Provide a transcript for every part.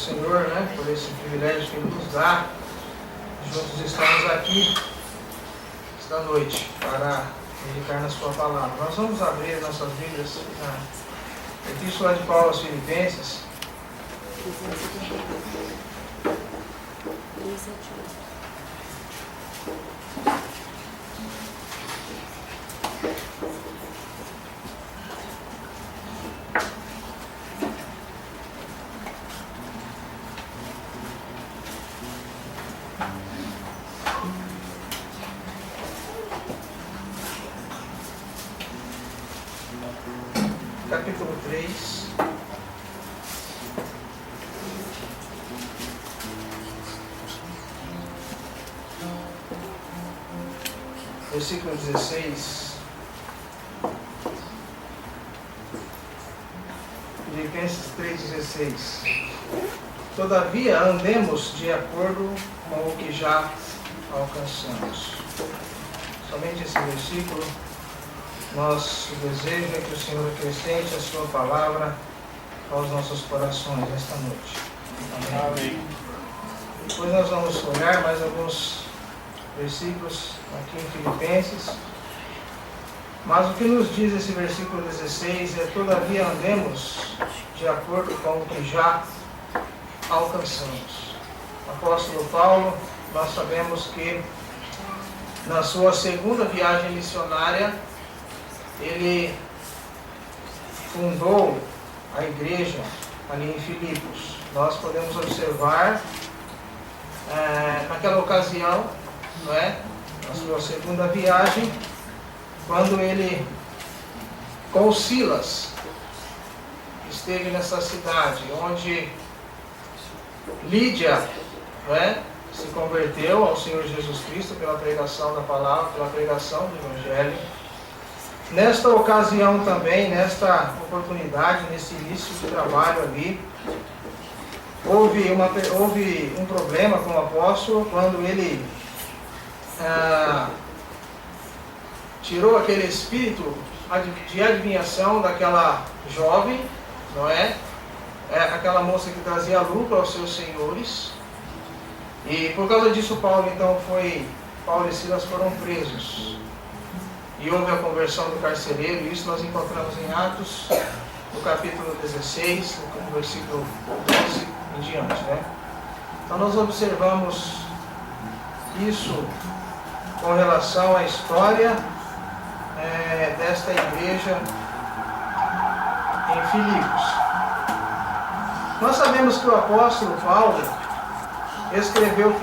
Senhor, né, por esse privilégio que Ele nos dá. Juntos estamos aqui esta noite para meditar na Sua palavra. Nós vamos abrir nossas Bíblias na Epístola de Paulo aos Filipenses. Capítulo 3. Versículo 16. Filipenses 3,16. Todavia andemos de acordo com o que já alcançamos. Somente esse versículo. Nosso desejo é que o Senhor acrescente a Sua palavra aos nossos corações esta noite. Amém. Depois nós vamos olhar mais alguns versículos aqui em Filipenses. Mas o que nos diz esse versículo 16 é: todavia andemos de acordo com o que já alcançamos. O apóstolo Paulo, nós sabemos que na sua segunda viagem missionária, ele fundou a igreja ali em Filipos. Nós podemos observar naquela ocasião, não é? Na sua segunda viagem, quando ele, com Silas, esteve nessa cidade, onde Lídia, não é, se converteu ao Senhor Jesus Cristo pela pregação da palavra, pela pregação do Evangelho. Nesta ocasião também, nesta oportunidade, nesse início de trabalho ali, houve um problema com o apóstolo quando ele tirou aquele espírito de adivinhação daquela jovem, não é? Aquela moça que trazia lucro aos seus senhores. E por causa disso Paulo e Silas foram presos. E houve a conversão do carcereiro, e isso nós encontramos em Atos, no capítulo 16, no versículo 12 em diante, né? Então nós observamos isso com relação à história desta igreja em Filipos. Nós sabemos que o apóstolo Paulo escreveu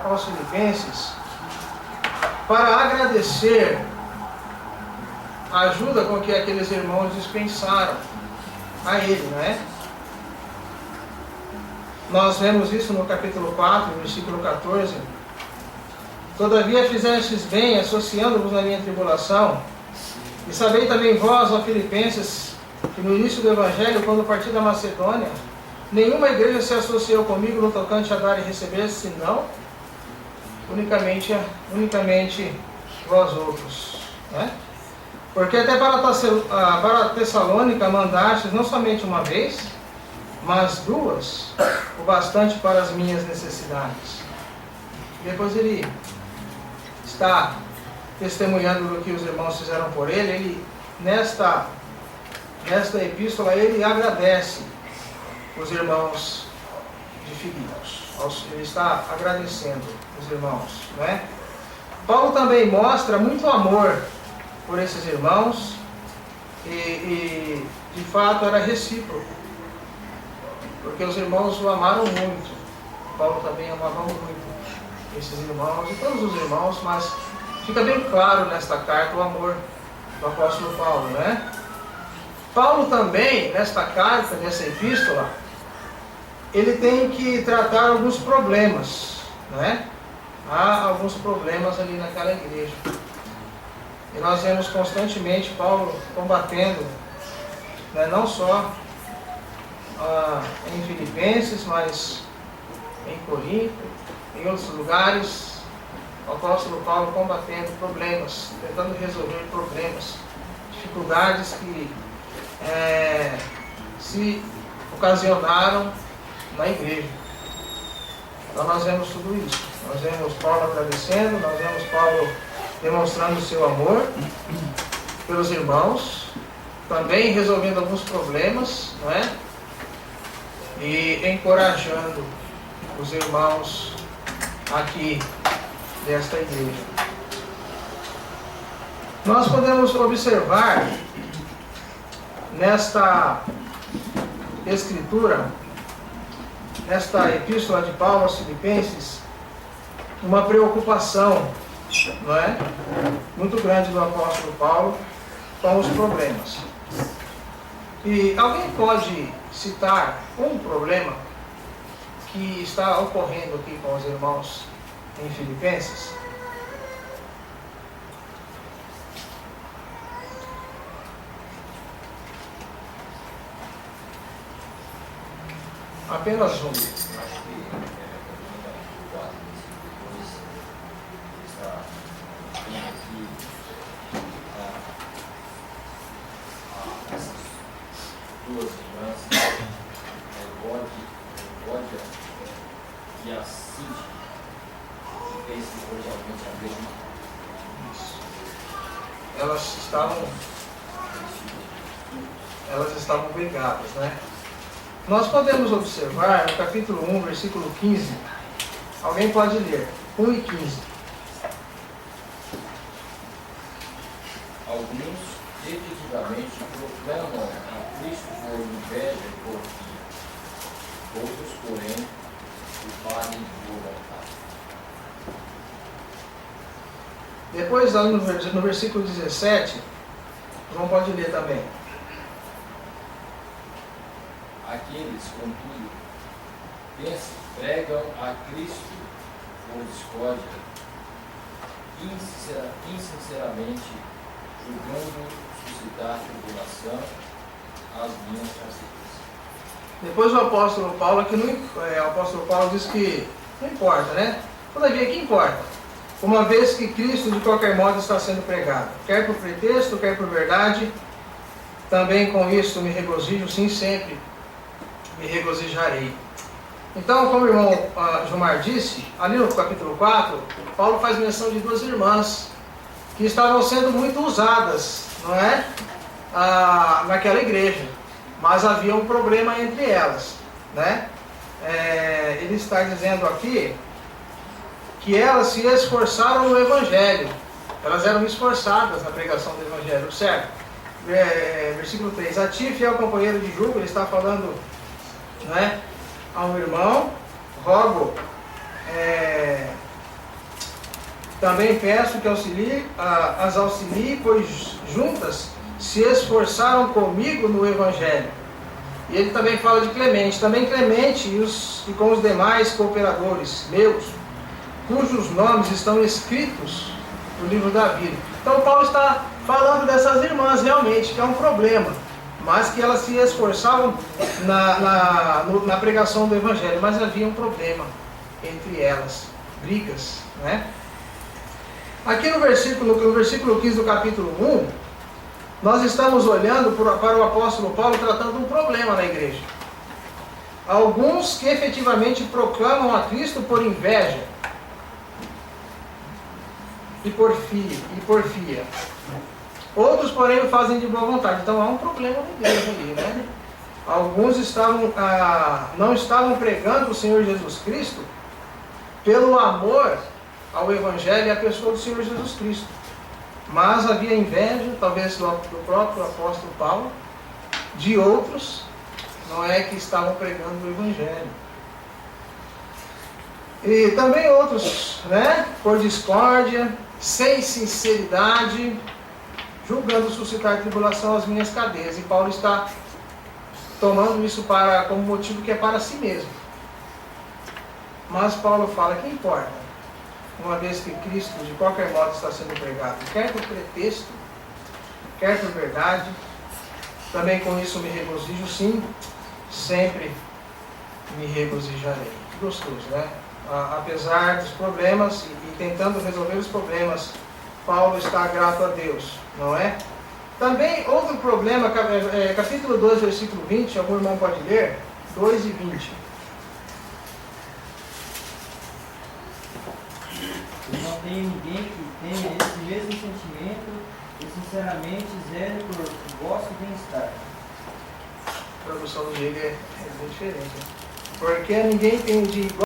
aos Filipenses para agradecer a ajuda com que aqueles irmãos dispensaram a ele, não é? Nós vemos isso no capítulo 4, versículo 14. Todavia fizestes bem, associando-vos na minha tribulação, e sabei também vós, ó Filipenses, que no início do Evangelho, quando parti da Macedônia, nenhuma igreja se associou comigo no tocante a dar e receber, senão unicamente vós outros, né? Porque até para Tessalônica mandastes não somente uma vez, mas duas, o bastante para as minhas necessidades. Depois ele está testemunhando do que os irmãos fizeram por ele. Nesta epístola, ele agradece os irmãos de Filipos. Ele está agradecendo os irmãos, não é? Paulo também mostra muito amor por esses irmãos e de fato era recíproco, porque os irmãos o amaram muito. Paulo também amava muito esses irmãos e todos os irmãos, mas fica bem claro nesta carta o amor do apóstolo Paulo, né? Paulo também, nesta carta, nessa epístola, ele tem que tratar alguns problemas, né? Há alguns problemas ali naquela igreja. E nós vemos constantemente Paulo combatendo, né, não só em Filipenses, mas em Corinto, em outros lugares, o apóstolo Paulo combatendo problemas, tentando resolver problemas, dificuldades que se ocasionaram na igreja. Então nós vemos tudo isso. Nós vemos Paulo agradecendo, nós vemos Paulo demonstrando o seu amor pelos irmãos, também resolvendo alguns problemas, não é? E encorajando os irmãos aqui desta igreja. Nós podemos observar nesta escritura, nesta epístola de Paulo aos Filipenses, uma preocupação, não é? Muito grande do apóstolo Paulo com os problemas. E alguém pode citar um problema que está ocorrendo aqui com os irmãos em Filipenses? Apenas um. Duas irmãs, Gódia e a Cid, que fez originalmente a mesma. Elas estavam brigadas, né? Nós podemos observar no capítulo 1, versículo 15. Alguém pode ler? 1 e 15. Alguns definitivamente proclamam a Cristo por inveja e porfia. Outros, porém, o fazem de boa vontade. Depois, lá no versículo 17, João pode ler também. Aqueles, contudo, pregam a Cristo por discórdia, insinceramente, julgando suscitar tribulação às minhas consciências. Depois o apóstolo Paulo, aqui o apóstolo Paulo diz que não importa, né? Todavia, que importa? Uma vez que Cristo, de qualquer modo, está sendo pregado, quer por pretexto, quer por verdade, também com isso me regozijo, sim, sempre me regozijarei. Então, como o irmão Gilmar disse, ali no capítulo 4, Paulo faz menção de duas irmãs que estavam sendo muito usadas, não é? Naquela igreja, mas havia um problema entre elas, né? Ele está dizendo aqui que elas se esforçaram no Evangelho, elas eram esforçadas na pregação do Evangelho, certo? Versículo 3, a ti, fiel companheiro de julgo, ele está falando, não é, a um irmão, rogo, também peço que as auxilie, pois juntas se esforçaram comigo no Evangelho. E ele também fala de Clemente, também Clemente e com os demais cooperadores meus, cujos nomes estão escritos no livro da vida. Então Paulo está falando dessas irmãs realmente, que é um problema, mas que elas se esforçavam na pregação do Evangelho, mas havia um problema entre elas, brigas, né? Aqui no versículo 15 do capítulo 1, nós estamos olhando para o apóstolo Paulo tratando um problema na igreja. Alguns que efetivamente proclamam a Cristo por inveja e porfia. Outros, porém, o fazem de boa vontade. Então há um problema na igreja ali, né? Alguns não estavam pregando o Senhor Jesus Cristo pelo amor ao Evangelho e à pessoa do Senhor Jesus Cristo. Mas havia inveja, talvez do próprio apóstolo Paulo, de outros, não é, que estavam pregando o Evangelho. E também outros, né, por discórdia, sem sinceridade, julgando suscitar tribulação às minhas cadeias. E Paulo está tomando isso como motivo que é para si mesmo. Mas Paulo fala que importa, uma vez que Cristo de qualquer modo está sendo pregado, quer por pretexto, quer por verdade, também com isso me regozijo, sim, sempre me regozijarei. Que gostoso, né? Apesar dos problemas e tentando resolver os problemas, Paulo está grato a Deus, não é? Também outro problema, capítulo 2, versículo 20, algum irmão pode ler? 2 e 20. tenho ninguém que tenha esse mesmo sentimento e sinceramente zele por vosso bem-estar. A tradução do Diego é bem diferente. Né? Porque ninguém tem de igual